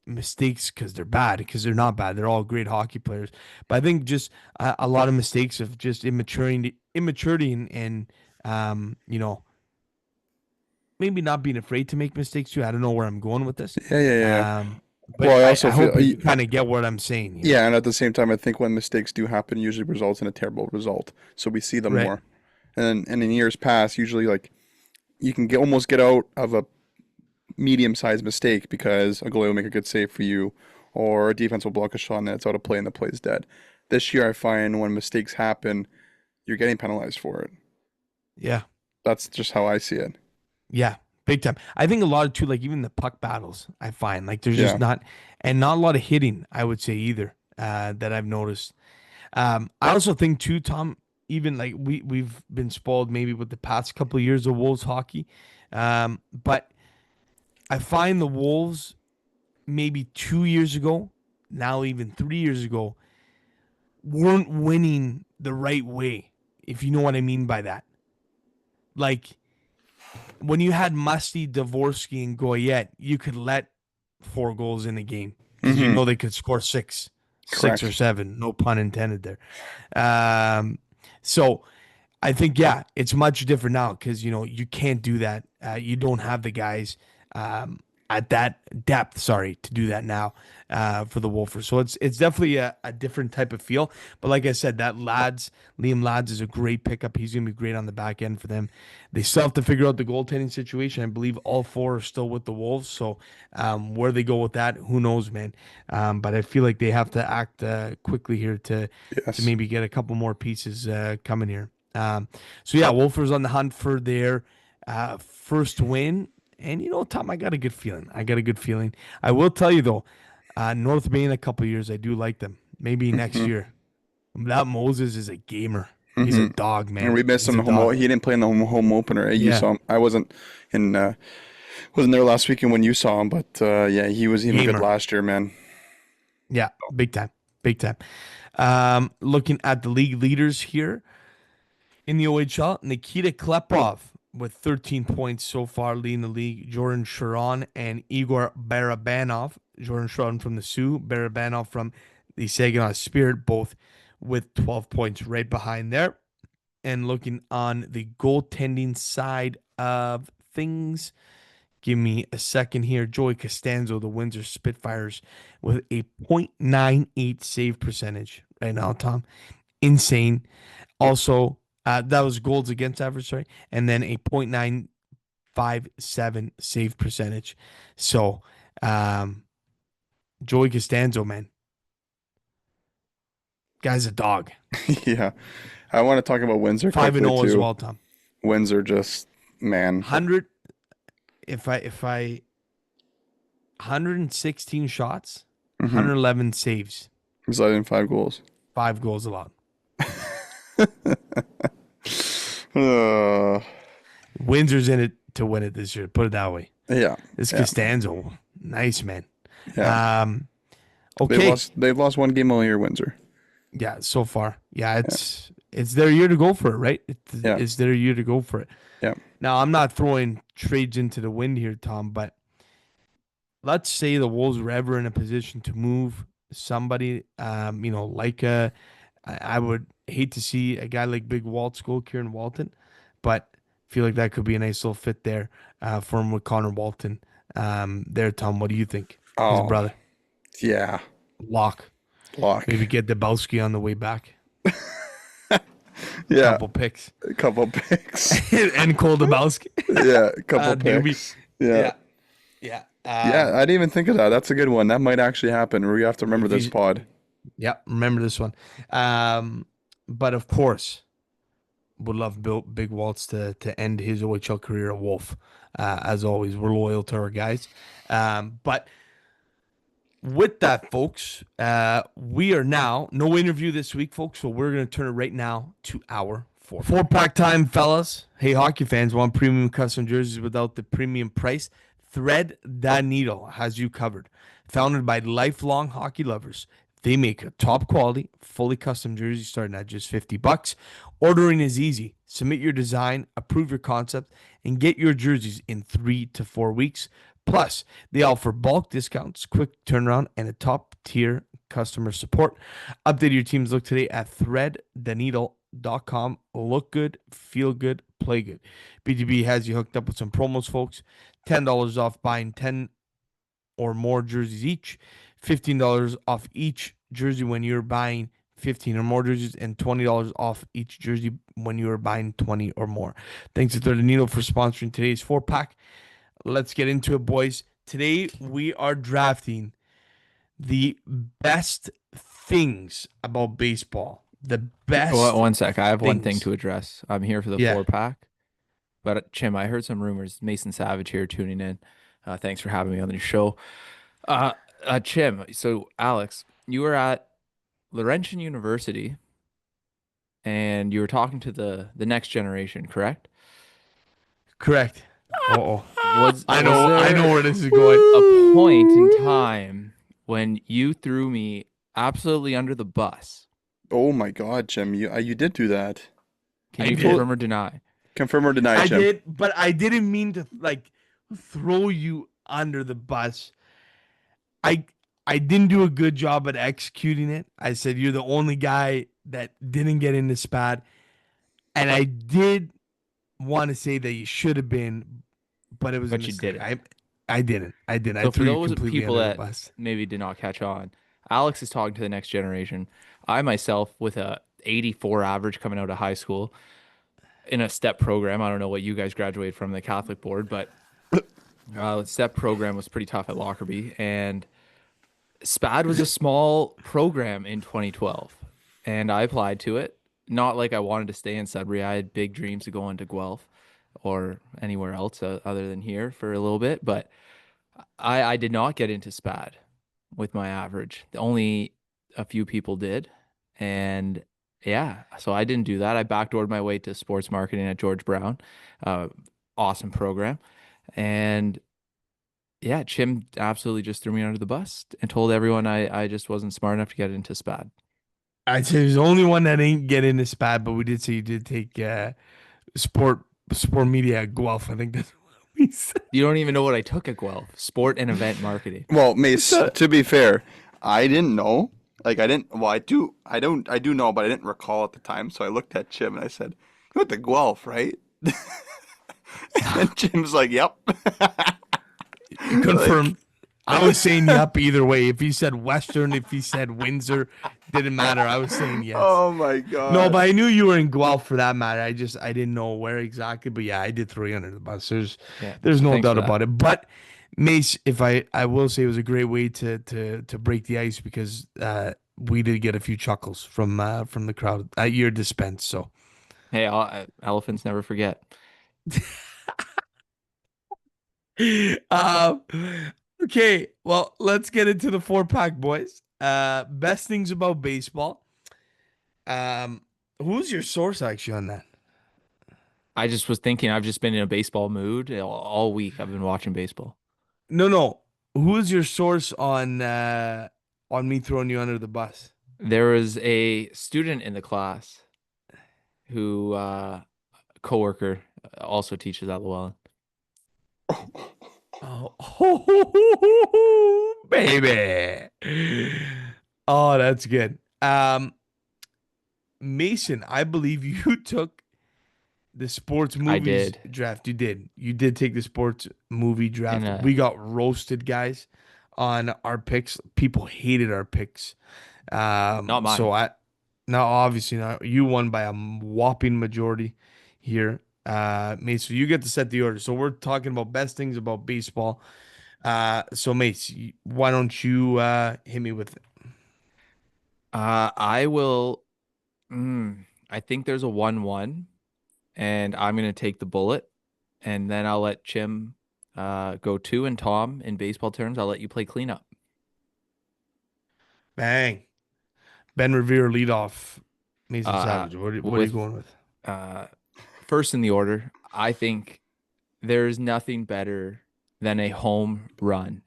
mistakes because they're bad, because they're not bad. They're all great hockey players. But I think just a lot of mistakes of just immaturity and maybe not being afraid to make mistakes too. I don't know where I'm going with this. Yeah. But well, I also I hope feel you kind of get what I'm saying here. yeah, and at the same time, I think when mistakes do happen, it usually results in a terrible result. So we see them Right. more. And in years past, usually like you can almost get out of a medium-sized mistake because a goalie will make a good save for you, or a defense will block a shot and it's out of play and the play's dead. This year, I find when mistakes happen, you're getting penalized for it. Yeah. That's just how I see it. Yeah, big time. I think a lot of too, like even the puck battles, I find like there's Yeah. just not a lot of hitting, I would say either, that I've noticed. I also think too, Tom, even like we've been spoiled maybe with the past couple of years of Wolves hockey. But I find the Wolves maybe 2 years ago, now even 3 years ago, weren't winning the right way, if you know what I mean by that. Like when you had Musty, Dvorsky, and Goyette, you could let 4 goals in a game because you Mhm. know they could score six Correct. or 7. No pun intended there. So I think it's much different now because you can't do that. You don't have the guys at that depth, to do that now for the Wolfers. So it's definitely a different type of feel. But like I said, Liam Lads is a great pickup. He's going to be great on the back end for them. They still have to figure out the goaltending situation. I believe all 4 are still with the Wolves. So where they go with that, who knows, man. But I feel like they have to act quickly here to Yes. maybe get a couple more pieces coming here. So yeah, Wolfers on the hunt for their first win. And Tom, I got a good feeling. I will tell you though, North Bay in a couple years, I do like them. Maybe next Mhm. year. That Moses is a gamer. He's a Mhm. dog, man. And we missed He's him a in the home. dog. He didn't play in the home opener. You Yeah, saw him. I wasn't in. Wasn't there last weekend when you saw him, but yeah, he was even good gamer. last year, man. Yeah, big time, big time. Looking at the league leaders here in the OHL, Nikita Klepov with 13 points so far, leading the league. Jordan Sharon and Igor Barabanov. Jordan Sharon from the Sioux, Barabanov from the Saginaw Spirit, both with 12 points right behind there. And looking on the goaltending side of things, give me a second here. Joey Costanzo, the Windsor Spitfires, with a .98 save percentage right now, Tom. Insane. Also, that was goals against average, sorry, and then a .957 save percentage. So, Joey Costanzo, man, guy's a dog. Yeah, I want to talk about Windsor 5-0 quickly as too. well, Tom. Windsor just, man. 100. If I 116 shots, Mm-hmm. 111 saves, He's letting 5 goals. 5 goals allowed. Uh, Windsor's in it to win it this year. Put it that way. yeah, This yeah, Costanzo, nice man. yeah. Okay, They've lost 1 game all year, Windsor. yeah. So far, yeah, it's their year to go for it, right? Yeah, It's their year to go for it. yeah. Now, I'm not throwing trades into the wind here, Tom, but let's say the Wolves were ever in a position to move somebody, like I would hate to see a guy like Big Walt's go, Kieran Walton, but feel like that could be a nice little fit there for him with Connor Walton. There, Tom, what do you think? His Oh, brother, yeah. Lock. Lock. Maybe get Dabowski on the way back. Yeah, Couple picks. a couple picks. And Cole Dabowski. Yeah, a couple Doobie. picks. Yeah. Yeah. Yeah, I didn't even think of that. That's a good one. That might actually happen. We have to remember this pod. Yeah, remember this one. But of course, would love Big Waltz to end his OHL career at Wolf. As always, we're loyal to our guys. But with that, folks, we are now no interview this week, folks. So we're going to turn it right now to our four-pack time, fellas. Hey, hockey fans, want premium custom jerseys without the premium price? Thread That Needle has you covered. Founded by lifelong hockey lovers, they make a top quality, fully custom jersey starting at just $50. Ordering is easy. Submit your design, approve your concept, and get your jerseys in 3 to 4 weeks. Plus, they offer bulk discounts, quick turnaround, and a top-tier customer support. Update your team's look today at threadtheneedle.com. Look good, feel good, play good. BGB has you hooked up with some promos, folks. $10 off buying 10 or more jerseys each. $15 off each jersey when you're buying 15 or more jerseys, and $20 off each jersey when you are buying 20 or more. Thanks to Thread the Needle for sponsoring today's 4-pack. Let's get into it, boys. Today we are drafting the best things about baseball. The best. One sec. I have one thing things. to address. I'm here for the Yeah. 4-pack. But Chim, I heard some rumors. Mason Savage here tuning in. Thanks for having me on your show. Chim, so Alex, you were at Laurentian University and you were talking to the next generation, correct? Correct. Uh-oh. I know there where this is going. a point in time when you threw me absolutely under the bus? Oh my God, Jim, you did do that. Can you confirm or deny? Confirm or deny, I Jim? did, but I didn't mean to throw you under the bus. I didn't do a good job at executing it. I said you're the only guy that didn't get in the spot, and I did want to say that you should have been, but it was. But a you mistake. didn't. I didn't. I So for threw you those completely people under the that bus. maybe did not catch on, Alex is talking to the next generation. I myself, with a 84 average coming out of high school in a step program, I don't know what you guys graduated from the Catholic board, but step program was pretty tough at Lockerbie, and SPAD was a small program in 2012, and I applied to it. Not like I wanted to stay in Sudbury. I had big dreams of going to Guelph or anywhere else other than here for a little bit, but I did not get into SPAD with my average. Only a few people did. And yeah, so I didn't do that. I backdoored my way to sports marketing at George Brown. Uh, awesome program. And yeah, Chim absolutely just threw me under the bus and told everyone I just wasn't smart enough to get into SPAD. I'd say there's only one that ain't get into SPAD, but we did say you did take sport media at Guelph. I think that's what we said. You don't even know what I took at Guelph, sport and event marketing. Well, Mace, to be fair, I didn't know. Like I didn't. Well, I do. I don't. I do know, but I didn't recall at the time. So I looked at Jim and I said, "You went to Guelph, right?" And Jim's like, "Yep." Confirmed. I was saying yup either way. If he said Western, if he said Windsor, didn't matter. I was saying yes. Oh my god. No, but I knew you were in Guelph for that matter. I didn't know where exactly. But yeah, I did throw you under the bus. There's no thanks doubt for that. about it. But Mace, if I will say it was a great way to break the ice because we did get a few chuckles from the crowd at your dispense. So Hey, elephants never forget. um, okay, well, let's get into the 4-pack, boys. Best things about baseball. Who's your source actually on that? I just was thinking, I've just been in a baseball mood all week. I've been watching baseball. No. Who is your source on me throwing you under the bus? There was a student in the class who, coworker, also teaches at Llewellyn. Oh, baby. Oh, that's good. Mason, I believe you took the sports movies did. draft. You did. You did take the sports movie draft. And, We got roasted, guys, on our picks. People hated our picks. Not mine. So now obviously not. You won by a whopping majority here. Mace, so you get to set the order. So we're talking about best things about baseball. So Mace, why don't you hit me with it? I will. I think there's a 1-1, and I'm gonna take the bullet, and then I'll let Chim go 2, and Tom, in baseball terms, I'll let you play cleanup. Bang. Ben Revere leadoff. Mason Savage. What are you going with? First in the order, I think there's nothing better than a home run.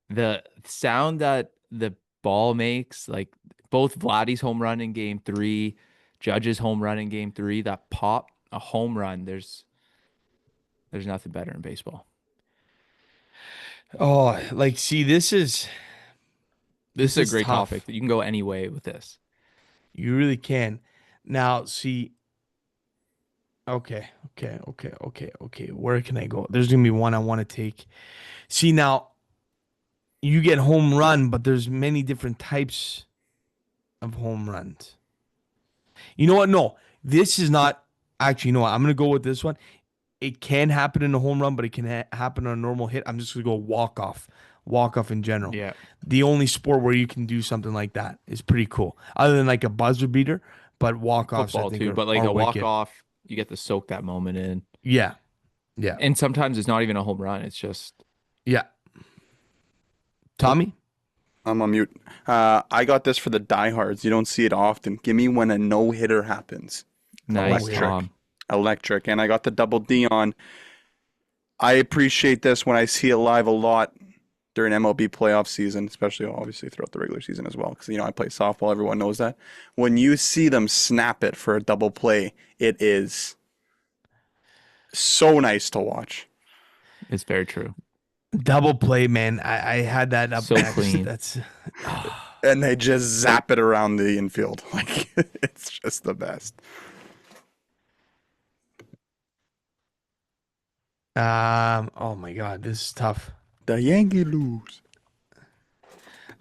The sound that the ball makes, like both Vladdy's home run in game 3, Judge's home run in game 3, that pop, a home run, there's nothing better in baseball. Oh, like, see, this is a great tough. topic. You can go any way with this. You really can. Now, see. Okay. Where can I go? There's gonna be one I want to take. See, now you get home run, but there's many different types of home runs. You know what? No, this is not actually. You know what? I'm gonna go with this one. It can happen in a home run, but it can happen on a normal hit. I'm just gonna go walk off in general. Yeah. The only sport where you can do something like that is pretty cool, other than like a buzzer beater. But walk offs, Football I think, too, are, but like are a walk wicked. off, you get to soak that moment in. Yeah. And sometimes it's not even a home run. It's just Yeah. Tommy? I'm on mute. I got this for the diehards. You don't see it often. Give me when a no-hitter happens. nice, Electric. Tom. Electric. And I got the double D on. I appreciate this when I see it live a lot during MLB playoff season, especially obviously throughout the regular season as well. Because, I play softball. Everyone knows that. When you see them snap it for a double play, it is so nice to watch. It's very true. Double play, man. I had that up So next. clean. That's And they just zap it around the infield. Like, it's just the best. Oh my God, this is tough. The Yankee lose.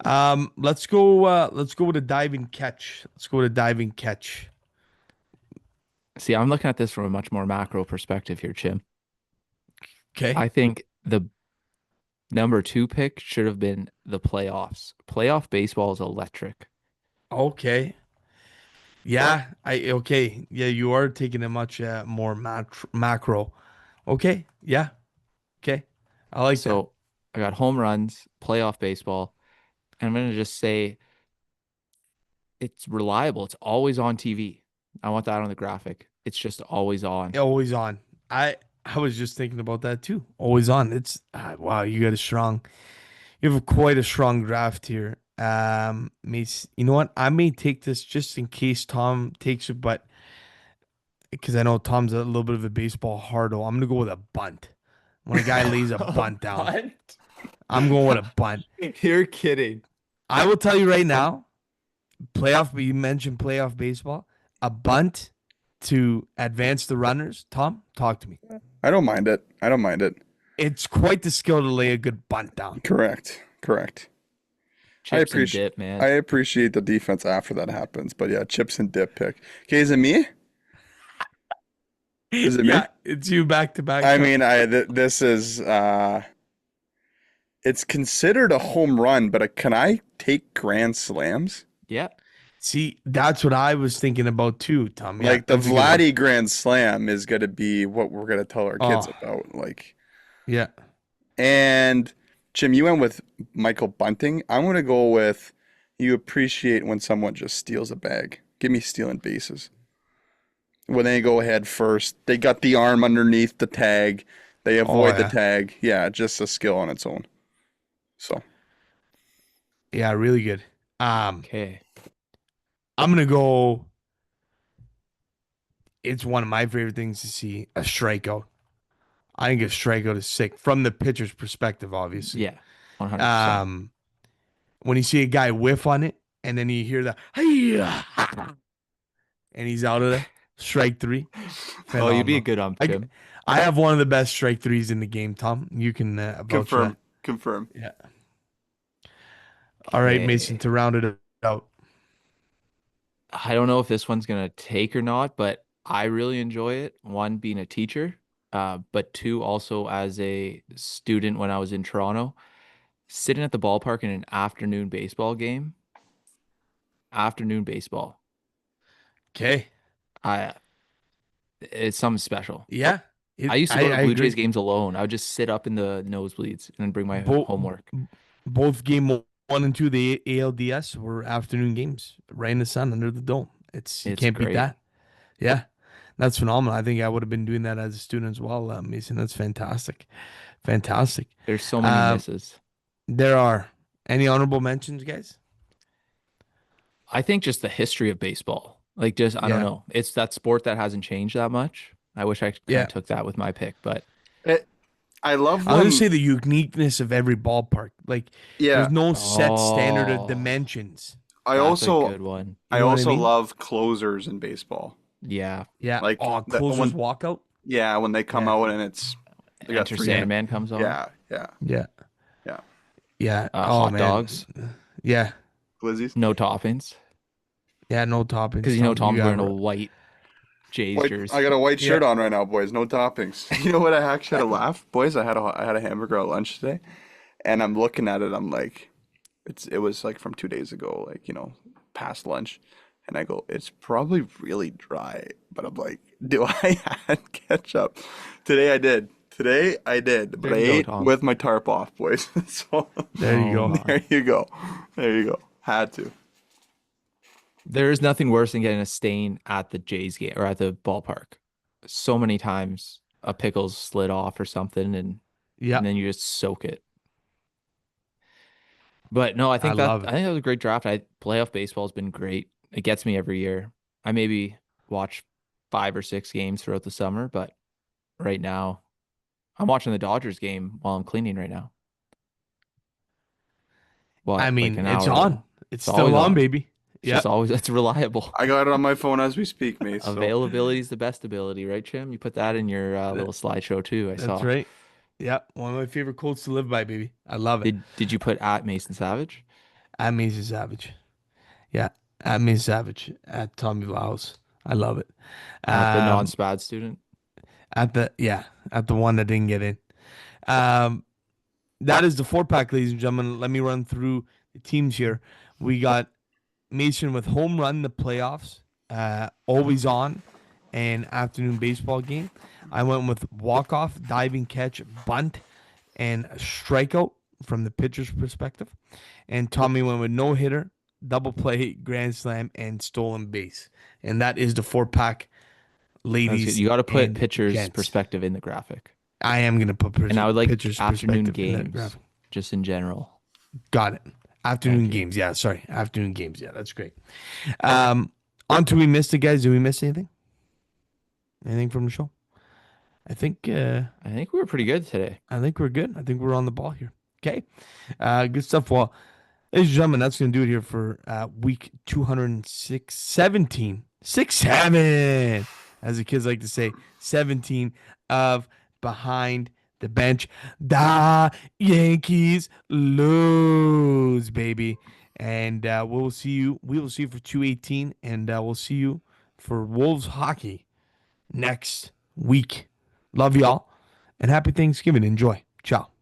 Let's go with a diving catch. Let's go with a diving catch. See, I'm looking at this from a much more macro perspective here, Chim. Okay. I think the number 2 pick should have been the playoffs. Playoff baseball is electric. Okay. Yeah, okay. Yeah, you are taking a much more macro. Okay. Yeah. Okay. I like that. So I got home runs, playoff baseball, and I'm going to just say it's reliable. It's always on TV. I want that on the graphic. It's just always on. Always on. I was just thinking about that too. Always on. It's wow, you have quite a strong draft here. You know what? I may take this just in case Tom takes it, but because I know Tom's a little bit of a baseball hardo, I'm gonna go with a bunt. When a guy lays a bunt down, Bunt? I'm going with a bunt. You're kidding. I will tell you right now, you mentioned playoff baseball, a bunt to advance the runners. Tom, talk to me. I don't mind it. I don't mind it. It's quite the skill to lay a good bunt down. Correct. Correct. Chips and dip, man. I appreciate the defense after that happens, but yeah, chips and dip pick. Okay, is it me? Is it me? Yeah, it's you back to back. I mean, this is it's considered a home run, but can I take grand slams? Yeah. See, that's what I was thinking about too, Tom. Yeah, Like the that's a good one. Vladdy grand slam is gonna be what we're gonna tell our kids Oh. about. Like, Yeah. and Jim, you went with Michael Bunting. I'm gonna go with you appreciate when someone just steals a bag. Give me stealing bases. When they go ahead first, they got the arm underneath the tag. They avoid the yeah. tag. Yeah, just a skill on its own. So Yeah, really good. Okay. I'm gonna go. It's one of my favorite things to see a strikeout. I think a strikeout is sick from the pitcher's perspective, obviously. Yeah. 100%. When you see a guy whiff on it, and then you hear the "Hi-ya!" and he's out of there, strike three. Oh, you'd be a Phenomenal. good ump, Tim. I have one of the best strike threes in the game, Tom. You can vouch for that. confirm. Yeah. All right, Okay. Mason, to round it out. I don't know if this one's gonna take or not, but I really enjoy it. One, being a teacher, but two, also as a student when I was in Toronto, sitting at the ballpark in an afternoon baseball game. Afternoon baseball. Okay. It's something special. Yeah. I used to go to Blue agree. Jays games alone. I would just sit up in the nosebleeds and bring my homework. Both game 1 and 2, the ALDS were afternoon games, right in the sun under the dome. You It's can't beat great. that. Yeah, that's phenomenal. I think I would have been doing that as a student as well, Mason. That's fantastic. Fantastic. There's so many misses. There are. Any honorable mentions, guys? I think just the history of baseball. Like, just, I don't Yeah. know. It's that sport that hasn't changed that much. I wish I kind Yeah. of took that with my pick, but I love I would when say the uniqueness of every ballpark. Like, yeah. there's no set standard of Oh. dimensions. I that's a also good one. I know what I also mean? love closers in baseball. Yeah. Yeah. Like Closers walkout. Yeah, when they come Yeah. out and it's they got Enter three. Sandman comes on. Yeah, yeah, Yeah. yeah. Yeah. Hot man. dogs. Yeah. Glizzies. No toppings. Yeah. No toppings. Because you know Tom, Tom's got wearing a it. white Jays White, jersey. I got a white shirt Yeah. on right now, boys. No toppings. You know what? I actually had a laugh, boys. I had a hamburger at lunch today, and I'm looking at it. I'm like, it was like from 2 days ago, like past lunch, and I go, it's probably really dry. But I'm like, do I add ketchup? Today I did. But There I you go, ate Tom. with my tarp off, boys. So There you go. there you go. There you go. Had to. There is nothing worse than getting a stain at the Jays game or at the ballpark. So many times a pickle's slid off or something, and Yeah. then you just soak it. But no, I think love it. that was a great draft. Playoff baseball has been great. It gets me every year. I maybe watch 5 or 6 games throughout the summer, but right now I'm watching the Dodgers game while I'm cleaning right now. What, I like mean, an it's hour on. ago? It's always still on, on. baby. It's just always it's reliable. I got it on my phone as we speak, mate. So. Availability is the best ability, right, Jim? You put that in your little slideshow too. I saw. That's right. Yeah, one of my favorite quotes to live by, baby. I love it. Did you put at Mason Savage? At Mason Savage. Yeah, at Mason Savage. At Tommy Vlaus. I love it. At the non-SPAD student? At the one that didn't get in. That is the 4-pack, ladies and gentlemen. Let me run through the teams here. We got Mason with home run in the playoffs, always on, and afternoon baseball game. I went with walk-off, diving catch, bunt, and a strikeout from the pitcher's perspective. And Tommy went with no-hitter, double play, grand slam, and stolen base. And that is the 4-pack, ladies. You got to put and pitcher's gents. perspective in the graphic. I am going to put And I would like pitcher's afternoon perspective in that games, graphic. just in general. Got it. Afternoon games. Yeah, sorry. Afternoon games. Yeah, that's great. On to we missed it, guys. Did we miss anything? Anything from the show? I think we were pretty good today. I think we're good. I think we're on the ball here. Okay. Good stuff. Well, ladies and gentlemen, that's going to do it here for week 217. 6-7, as the kids like to say, 17 of Behind the Bench. The Yankees lose, baby. And we will see you for 218, and we'll see you for Wolves hockey next week. Love y'all, and happy Thanksgiving. Enjoy. Ciao.